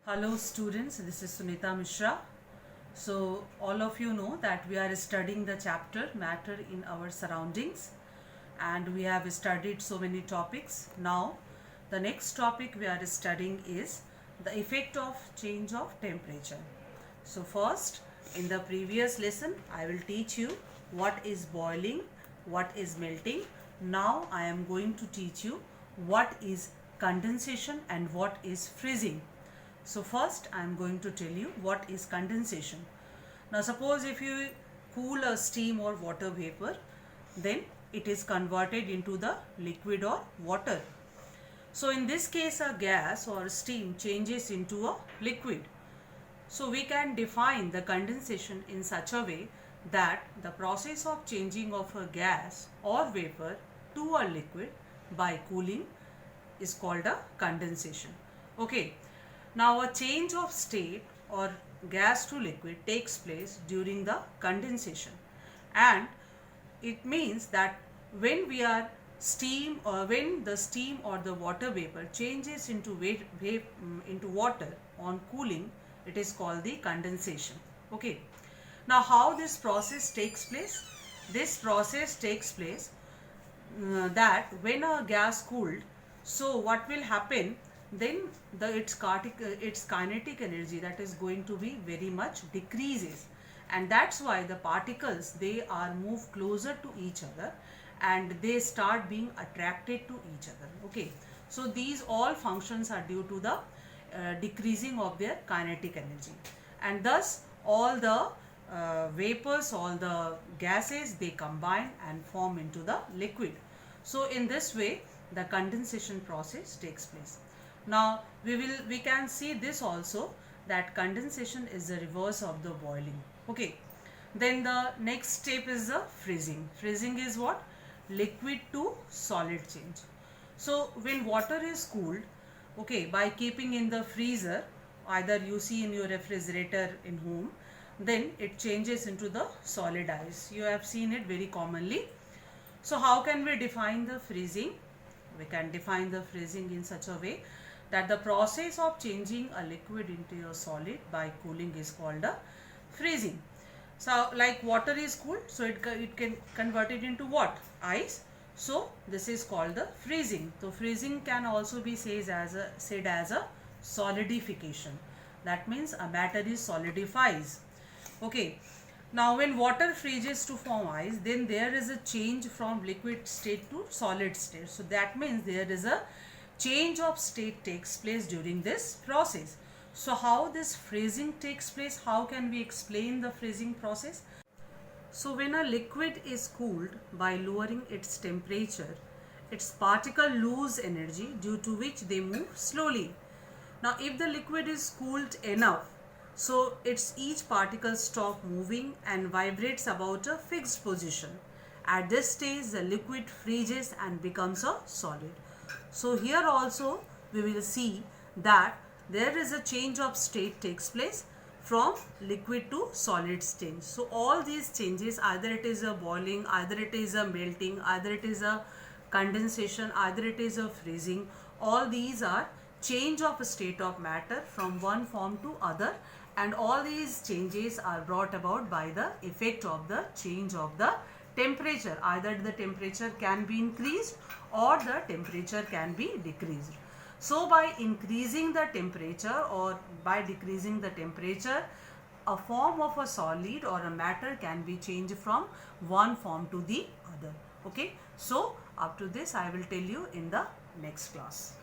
Hello students, this is Sunita Mishra. So all of you know that we are studying the chapter Matter in Our Surroundings, and we have studied so many topics. Now the next topic we are studying is the effect of change of temperature. So first, in the previous lesson I will teach you what is boiling, what is melting. Now I am going to teach you what is condensation and what is freezing. So first I am going to tell you what is condensation. Now suppose if you cool a steam or water vapor, then it is converted into the liquid or water. So in this case a gas or steam changes into a liquid. So we can define the condensation in such a way that the process of changing of a gas or vapor to a liquid by cooling is called a condensation. Okay. Now a change of state or gas to liquid takes place during the condensation, and it means that when we are steam or when the steam or the water vapor changes into into water on cooling, it is called the condensation. Okay. Now how this process takes place? This process takes place that when a gas cooled, so what will happen? Then its kinetic energy, that is going to be very much decreases, and that's why the particles, they are moved closer to each other and they start being attracted to each other. Okay, so these all functions are due to the decreasing of their kinetic energy, and thus all the vapors, all the gases, they combine and form into the liquid. So in this way the condensation process takes place. Now we can see this also, that condensation is the reverse of the boiling. Okay. Then the next step is the freezing. Freezing is what? Liquid to solid change. So when water is cooled, okay, by keeping in the freezer, either you see in your refrigerator in home, then it changes into the solid ice. You have seen it very commonly. So how can we define the freezing? We can define the freezing in such a way that the process of changing a liquid into a solid by cooling is called a freezing. So like water is cooled, so it can convert it into what? Ice. So this is called the freezing. So freezing can also be said as a solidification. That means a matter is solidifies. Okay. Now when water freezes to form ice, then there is a change from liquid state to solid state. So that means there is a change of state takes place during this process. So how this freezing takes place? How can we explain the freezing process? So when a liquid is cooled, by lowering its temperature, its particles lose energy, due to which they move slowly. Now if the liquid is cooled enough, so each particle stop moving and vibrates about a fixed position. At this stage the liquid freezes and becomes a solid. So here also we will see that there is a change of state takes place from liquid to solid state. So all these changes, either it is a boiling, either it is a melting, either it is a condensation, either it is a freezing, all these are change of a state of matter from one form to other, and all these changes are brought about by the effect of the change of the temperature. Either the temperature can be increased or the temperature can be decreased. So by increasing the temperature or by decreasing the temperature, a form of a solid or a matter can be changed from one form to the other. Okay. So up to this I will tell you in the next class.